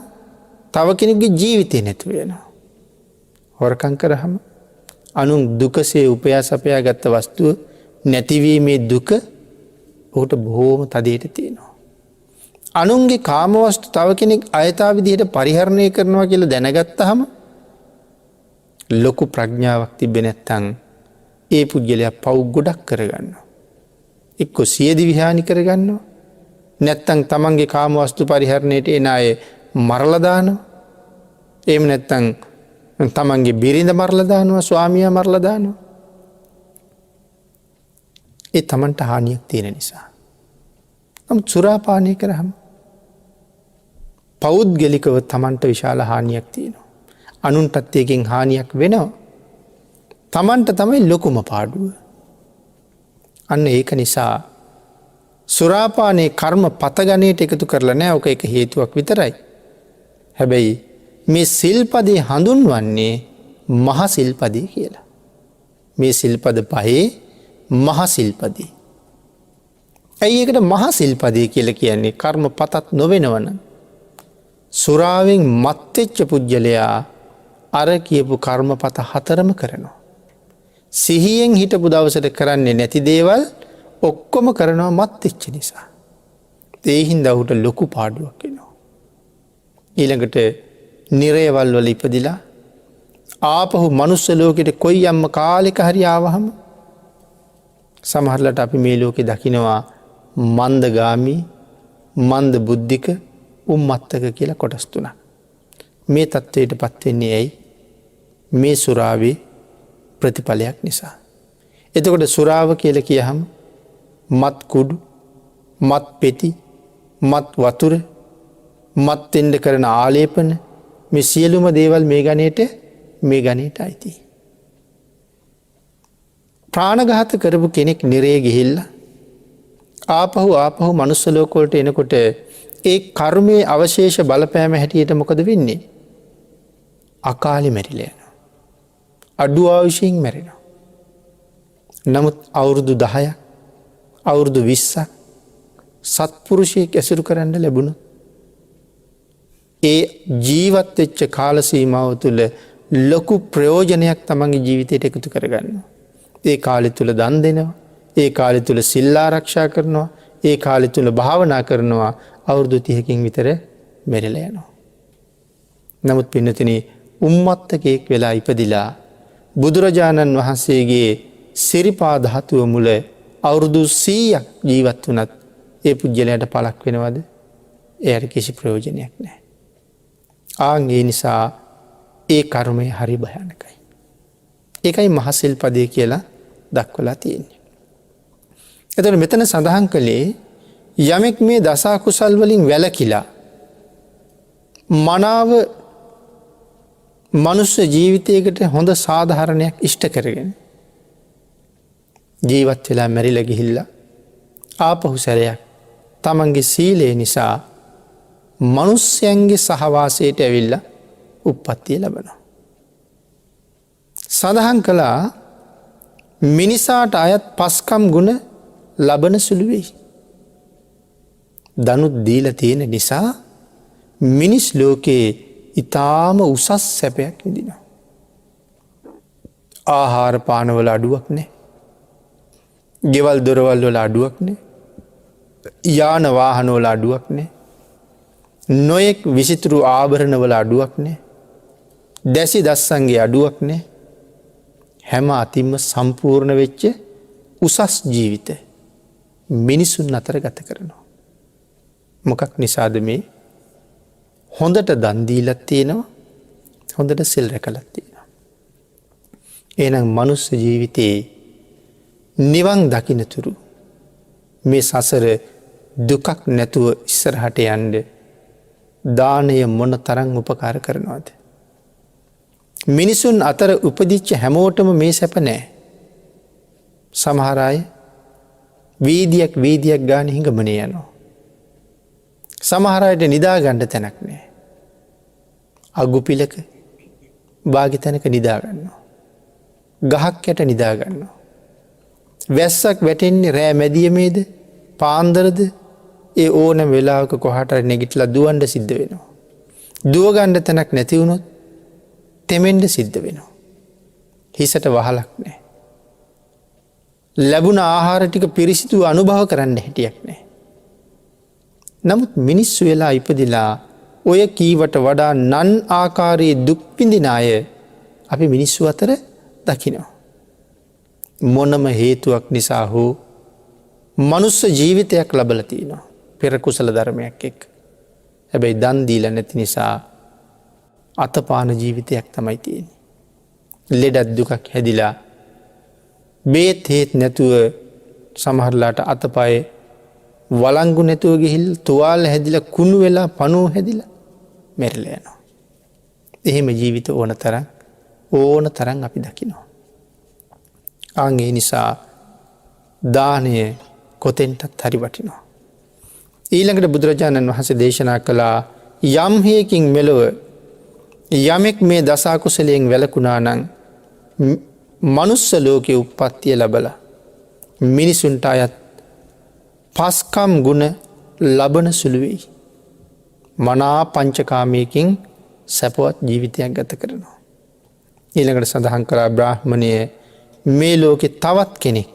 තව කෙනෙකුගේ ජීවිතේ නැතු වෙනවා. හොරකම් කරාම අනුන් දුකසේ උපයා සපයා ගත්ත වස්තුව නැතිවීමේ දුක ඔහුට බොහෝම තදයට තියෙනවා. අනුන්ගේ කාමවස්තු තව කෙනෙක් අයථා විදිහට පරිහරණය කරනවා කියලා දැනගත්තාම ලොකු ප්‍රඥාවක් තිබෙන්නේ නැත්නම් ඒ පුද්ගලයා පව් ගොඩක් කරගන්නවා. එක්ක සියදිවි හානි කරගන්නවා. නැත්නම් තමන්ගේ කාමවස්තු පරිහරණයට එන අය මරලා දානවා. එහෙම නැත්නම් තමන්ගේ බිරිඳ මරලා දානවා, ස්වාමියා මරලා දානවා. ඒ තමන්ට හානියක් තියෙන නිසා. නමුත් සුරාපානය කරාම පෞද්ගලිකව තමන්ට විශාල හානියක් තියෙනවා. අනුන්ටත් ඒකෙන් හානියක් වෙනවා. තමන්ට තමයි ලොකුම පාඩුව. අන්න ඒක නිසා සුරාපානයේ කර්ම පතගණයට එකතු කරලා නැහැ. ඔක එක හේතුවක් විතරයි. හැබැයි මේ සිල්පදේ හඳුන්වන්නේ මහ සිල්පදේ කියලා. මේ සිල්පද පහේ මහ සිල්පදේ. ඇයි ඒකට මහ සිල්පදේ කියලා කියන්නේ? කර්ම පතත් නොවෙනවන. සුරාවෙන් මත්වෙච්ච පුද්ගලයා අර කියපු කර්ම පත හතරම කරනවා. සිහියෙන් හිටපු දවසට කරන්නේ නැති දේවල් ඔක්කොම කරනවා මත්වෙච්ච නිසා. ඒහින්ද ඔහුට ලොකු පාඩුවක් වෙනවා. ඊළඟට නිරයවල් වල ඉපදිලා ආපහු මනුස්ස ලෝකෙට කොයි යම්ම කාලෙක හරි ආවහම සමහරලට අපි මේ ලෝකෙ දකිනවා මන්දගාමී මන්ද බුද්ධික උම්මත්තක කියලා කොටස් තුනක්. මේ තත්ත්වයට පත්වෙන්නේ ඇයි? මේ සුරාවේ ප්‍රතිඵලයක් නිසා. එතකොට සුරාව කියල කියහම මත් කුඩු මත් පෙති මත් වතුර මත්තෙන්ඩ කරන ආලේපන මේ සියලුම දේවල් මේ ගණයට අයිති. ප්‍රාණඝාත කරපු කෙනෙක් නිරේ ගිහිල්ල ආපහු මනුස්සලෝකොල්ට එනකොට ඒ කර්මය අවශේෂ බලපෑම හැටියට මොකද වෙන්නේ? අකාලි මැරිල යන. අඩු ආවිශයෙන් මැරෙන. නමුත් අවුරුදු 10ක් අවුරුදු 20ක් සත්පුරුෂයෙක් ඇසුරු කරන්න ලැබුණ ඒ ජීවත් වෙච්ච කාල සීමාව තුළ ලොකු ප්‍රයෝජනයක් තමන්ගේ ජීවිතයට එකතු කරගන්න. ඒ කාලෙ තුළ දන් දෙනවා. ඒ කාලෙ තුළ සිල් ආරක්ෂා කරනවා. ඒ කාලෙ තුළ භාවනා කරනවා. අවුරුදු 30කින් විතර මැරිලා යනවා. නමුත් පින්නතුනි උම්මත්තකයෙක් වෙලා ඉපදිලා බුදුරජාණන් වහන්සේගේ සිරිපා ධාතුව මුල අවුරුදු 100ක් ජීවත් වුණත් ඒ පුජ්‍යලයට පළක් වෙනවද? එයට කිසි ප්‍රයෝජනයක් නැහැ. ආන්ගේ නිසා ඒ කර්මය හරි භයානකයි. ඒකයි මහසිල් පදය කියලා දක්වලා තියෙන්නේ. එතකොට මෙතන සඳහන් කළේ යමෙක් මේ දසා කුසල් වලින් වැළකීලා මනාව මනුස්ස ජීවිතයකට හොඳ සාධාරණයක් ඉෂ්ට කරගෙන ජීවත් වෙලා මැරිලා ගිහිල්ලා ආපහු සැරයක් තමන්ගේ සීලය නිසා මනුස්සයන්ගේ සහවාසයට ඇවිල්ලා උප්පත්තිය ලබනවා. සඳහන් කළා මිනිසාට අයත් පස්කම් ගුණ ලබන සුළු වෙයි. දනුත් දීලා තියෙන නිසා මිනිස් ලෝකයේ ඊටාම උසස් සැපයක් විඳිනවා. ආහාර පානවල අඩුවක් නැහැ. ගෙවල් දොරවල් වල අඩුවක් නැහැ. යාන වාහන වල අඩුවක් නැහැ. නොයෙක් විසිතුරු ආභරණ වල අඩුවක් නැහැ. දැසි දස්සන්ගේ අඩුවක් නැහැ. හැම අතින්ම සම්පූර්ණ වෙච්ච උසස් ජීවිත මිනිසුන් අතර ගත කරනවා. මොකක් නිසාද මේ? හොඳට දන් දීලා තියෙනවා. හොඳට සිල් රැකලා තියෙනවා. එහෙනම් මනුස්ස ජීවිතේ නිවන් දකින්නතුරු මේ සසර දුකක් නැතුව ඉස්සරහට යන්න දානය මොන තරම් උපකාර කරනවද? මිනිසුන් අතර උපදිච්ච හැමෝටම මේ සැප නැහැ. සමහර අය වීදියක් ගාන හිඟමනේ යනවා. සමහර අයට නිදා ගන්න තැනක් නැහැ. අගුපිලක බාගි තැනක නිදා ගන්නවා. ගහක් යට නිදා ගන්නවා. වැස්සක් වැටෙන්නේ රෑ මැදියමේද පාන්දරද ඒ ඕනම වෙලාවක කොහාට හරි නැගිටලා දුවන්න සිද්ධ වෙනවා. දුව ගන්න තැනක් නැති වුණොත් තෙමෙන්න සිද්ධ වෙනවා. හිසට වහලක් නැහැ. ලැබුණ ආහාර ටික පිරිසිදු අනුභව කරන්න හැටියක් නැහැ. නමුත් මිනිස්සු වෙලා ඉපදිලා ඔය කීවට වඩා නන් ආකාරයේ දුක් විඳින අය අපි මිනිස්සු අතර දකිනවා. මොනම හේතුවක් නිසා හෝ මනුස්ස ජීවිතයක් ලබලා තියෙනවා. පෙර කුසල ධර්මයක් එක්ක. හැබැයි දන් දීලා නැති නිසා අතපාන ජීවිතයක් තමයි තියෙන්නේ. ලෙඩක් දුකක් හැදිලා බේත් හේත් නැතුව සමහරලාට අතපය වළංගු නැතුව ගිහිල්ලා තුවාල හැදිලා කුණු වෙලා පණුව හැදිලා මැරිලා යනවා. එහෙම ජීවිත ඕන තරම් අපි දකිනවා. ඒ නිසා දානය කොතෙන්ටත් හරි වටිනවා. ඊළඟට බුදුරජාණන් වහන්සේ දේශනා කළා යම් හේකින් මෙලොව යමෙක් මේ දස අකුසලයෙන් වැළකුණා නම් මනුස්ස ලෝකයේ උප්පත්තිය ලැබලා මිනිසුන්ට අයත් පස්කම් ගුණ ලබන සුළු වෙයි. මනා පංචකාමයකින් සැපවත් ජීවිතයක් ගත කරනවා. ඊළඟට සඳහන් කරා බ්‍රාහ්මණය මේ ලෝකෙ තවත් කෙනෙක්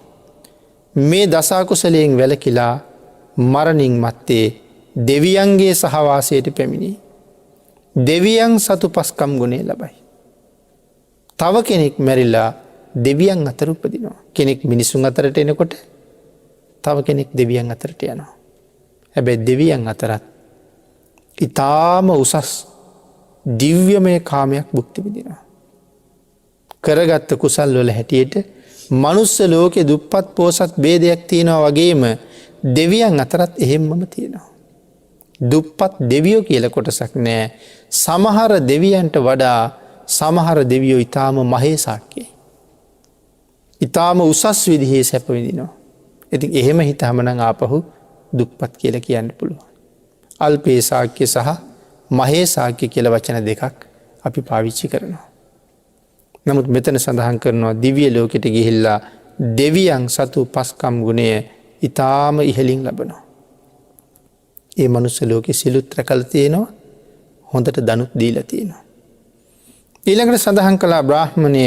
මේ දස අකුසලයෙන් වැළකීලා මරණින් මත්තේ දෙවියන්ගේ සහවාසයට පැමිණි. දෙවියන් සතු පස්කම් ගුණය ලබයි. තව කෙනෙක් මැරිලා දෙවියන් අතර උපදිනවා. කෙනෙක් මිනිසුන් අතරට එනකොට තව කෙනෙක් දෙවියන් අතරට යනවා. හැබැයි දෙවියන් අතරත් ඉතාම උසස් දිව්‍යමය කාමයක් භුක්ති විඳිනවා. කරගත්ත කුසල් වල හැටියට මනුස්ස ලෝකේ දුප්පත් පෝසත් ભેදයක් තියෙනවා වගේම දෙවියන් අතරත් එහෙම්මම තියෙනවා. දුප්පත් දෙවියෝ කියලා කොටසක් නැහැ. සමහර දෙවියන්ට වඩා සමහර දෙවියෝ ඊටාම මහේසාක්‍යයි. ඊටාම උසස් විදිහේ සැප විඳිනවා. ඉතින් එහෙම හිතාම නම් ආපහු දුප්පත් කියලා කියන්න පුළුවන්. අල්පේසාක්‍ය සහ මහේසාක්‍ය කියලා වචන දෙකක් අපි පාවිච්චි කරනවා. නමුත් මෙතන සඳහන් කරනවා දිව්‍ය ලෝකෙට ගිහිල්ලා දෙවියන් සතු පස්කම් ගුණය ඊටාම ඉහළින් ලබනවා. ඒ මනුස්ස ලෝකෙ සිලුත් රැකලා තියෙනවා. හොඳට දනුත් දීලා තියෙනවා. ඊළඟට සඳහන් කළා බ්‍රාහ්මණය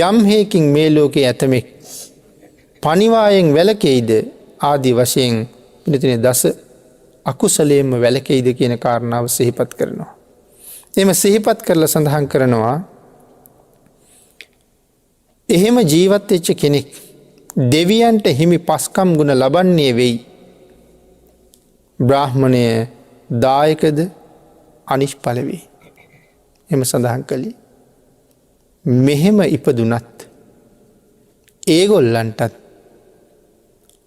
යම් හේකින් මේ ලෝකේ ඇතමෙක් පණිවායෙන් වැළකෙයිද ආදී වශයෙන් පිළිතුරේ දස අකුසලයෙන්ම වැළකෙයිද කියන කාරණාව සිහිපත් කරනවා. එහෙම සිහිපත් කරලා සඳහන් කරනවා එහෙම ජීවත් වෙච්ච කෙනෙක් දෙවියන්ට හිමි පස්කම් ගුණ ලබන්නේ වෙයි. බ්‍රාහ්මණය දායකද අනිෂ්ඵල වේ. එහෙම සඳහන් කළේ මෙහෙම ඉපදුනත් ඒගොල්ලන්ටත්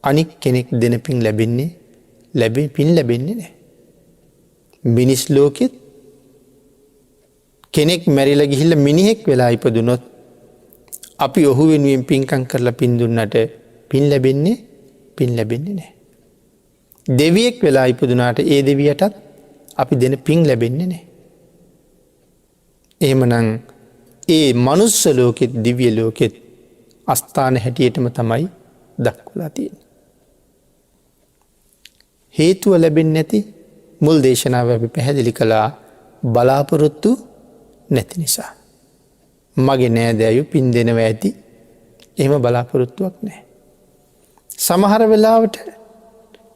අනික් කෙනෙක් දෙන පින් ලැබෙන්නේ පින් ලැබෙන්නේ නැහැ. මිනිස් ලෝකෙත් කෙනෙක් මැරිලා ගිහිල්ලා මිනිහෙක් වෙලා ඉපදුනොත් අපි ඔහු වෙනුවෙන් පින්කම් කරලා පින් දුන්නට පින් ලැබෙන්නේ නැහැ. දෙවියෙක් වෙලා ඉපදුනාට ඒ දෙවියටත් අපි දෙන පින් ලැබෙන්නේ නැහැ. එහෙමනම් ඒ මනුස්ස ලෝකෙත් දිව්‍ය ලෝකෙත් අස්ථාන හැටියටම තමයි දක්වලා තියෙන්නේ. හේතුව ලැබෙන්නේ නැති මුල් දේශනාව අපි පැහැදිලි කළා බලාපොරොත්තු නැති නිසා. මගේ නෑදෑයෝ පින් දෙනවා ඇති. එහෙම බලාපොරොත්තුවක් නැහැ. සමහර වෙලාවට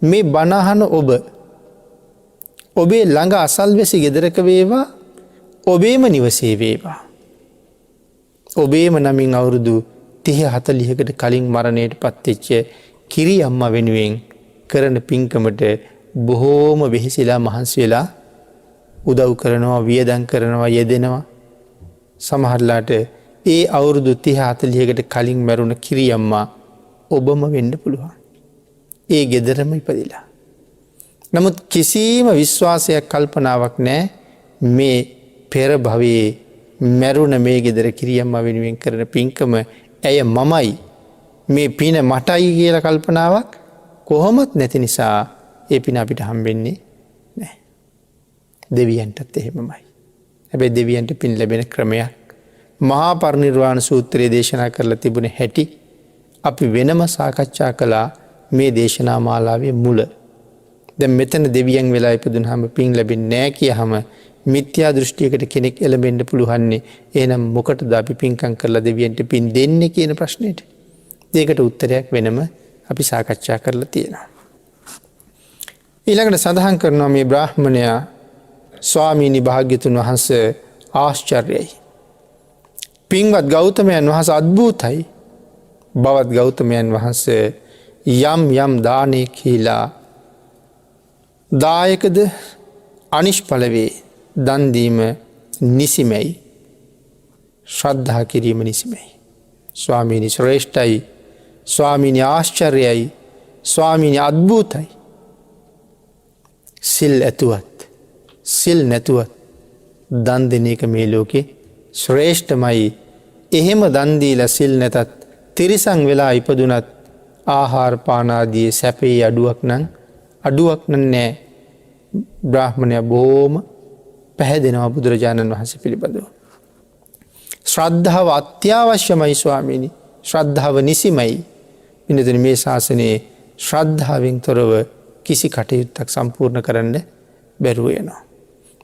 මේ බණ අහන ඔබේ ළඟ අසල්වැසි ගෙදරක වේවා ඔබේම නිවසේ වේවා. ඔබේම නමින් අවුරුදු 30-40කට කලින් මරණයට පත්වෙච්ච කිරි අම්මා වෙනුවෙන් කරන පින්කමට බොහෝම වෙහෙසිලා මහන්සි වෙලා උදව් කරනවා වියදම් කරනවා යෙදෙනවා. සමහරලාට ඒ අවුරුදු 30-40කට කලින් මැරුණ කිරි අම්මා ඔබම වෙන්න පුළුවන්. ඒ ගෙදරම ඉපදිලා. නමුත් කිසිම විශ්වාසයක් කල්පනාවක් නැහැ මේ පෙර භවයේ මැරුණ මේ ගෙදර කිරි අම්මා වෙනුවෙන් කරන පින්කම ඇය මමයි මේ පින මටයි කියලා කල්පනාවක් කොහොමත් නැති නිසා ඒ පින අපිට හම්බෙන්නේ නැහැ. දෙවියන්ටත් එහෙමමයි. හැබැයි දෙවියන්ට පින් ලැබෙන ක්‍රමයක් මහා පරිනිර්වාණ සූත්‍රයේ දේශනා කරලා තිබුණේ හැටි අපි වෙනම සාකච්ඡා කළා මේ දේශනා මාලාවේ මුල. දැන් මෙතන දෙවියන් වෙලා ඉපදුනහම පින් ලැබෙන්නේ නැහැ කියහම මිත්‍යා දෘෂ්ටියකට කෙනෙක් එළඹෙන්න පුළුවන්නේ. එහෙනම් මොකටද අපි පින්කම් කරලා දෙවියන්ට පින් දෙන්නේ කියන ප්‍රශ්නෙට? ඒකට උත්තරයක් වෙනම අපි සාකච්ඡා කරලා තියෙනවා. ඊළඟට සඳහන් කරනවා මේ බ්‍රාහ්මණයා ස්වාමීනි භාග්‍යතුන් වහන්සේ ආශ්චර්යයි. පින්වත් ගෞතමයන් වහන්සේ අద్භූතයි. බවත් ගෞතමයන් වහන්සේ යම් දානේ කියලා දායකද අනිෂ්ඵල වේ. දන් දීම නිසිමයි. ශ්‍රද්ධා කිරීම නිසිමයි. ස්වාමීනි ශ්‍රේෂ්ඨයි. ස්වාමීනි ආශ්චර්යයි. ස්වාමීනි අద్භූතයි. සිල් ඇතුවත් සිල් නැතුවත් දන් දෙන එක මේ ලෝකේ ශ්‍රේෂ්ඨමයි. එහෙම දන් දීලා සිල් නැතත් තිරිසන් වෙලා ඉපදුනත් ආහාර පාන ආදී සැපේ අඩුවක් නෑ. බ්‍රාහ්මණයා බොහොම පැහැදෙනවා බුදුරජාණන් වහන්සේ පිළිබඳව. ශ්‍රද්ධාව අත්‍යවශ්‍යමයි ස්වාමීනි. ශ්‍රද්ධාව නිසිමයි. පින්නතුනි මේ ශාසනයේ ශ්‍රද්ධාවෙන් තොරව කිසි කටයුත්තක් සම්පූර්ණ කරන්න බැරුව යනවා.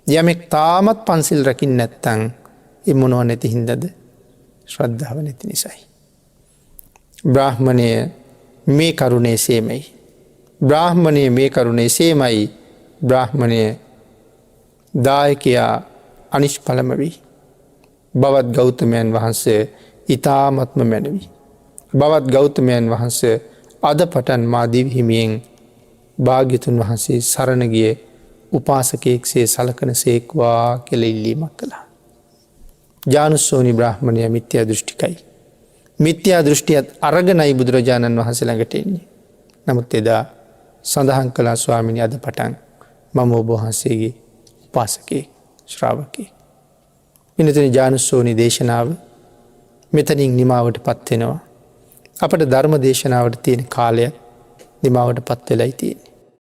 යමෙක් තාමත් පන්සිල් රකින්න නැත්තං ඒ මොනව නැති හින්දද? ශ්‍රද්ධාව නැති නිසයි. බ්‍රාහ්මණය මේ කරුණේ සේමයි. බ්‍රාහ්මණය මේ කරුණේ සේමයි. බ්‍රාහ්මණය දායකයා අනිෂ්ඵලම වී. බවත් ගෞතමයන් වහන්සේ ඉතාමත්ම මැනවි. බවත් ගෞතමයන් වහන්සේ අද පටන් මාදිව හිමියෙන් භාග්‍යතුන් වහන්සේ සරණගිය උපාසකයෙක්සේ සලකන සේක්වා කෙල ඉල්ලීමක් කළා. ජානුස්සෝනි බ්‍රාහ්මණය මිත්‍යා දෘෂ්ටිකයි. මිත්‍යා දෘෂ්ටියත් අරගනයි බුදුරජාණන් වහන්සේ ළඟට එන්නේ. නමුත් එදා සඳහන් කළා ස්වාමිනි අද පටන් මම ඔබ වහන්සේගේ උපාසකයෙක් ශ්‍රාවකයෙක්. පින්නතුනි ජානුස්සෝනි දේශනාව මෙතනින් නිමාවට පත්වෙනවා. අපට ධර්ම දේශනාවට තියෙන කාලය නිමාවට පත්වෙලයි තියෙන්නේ.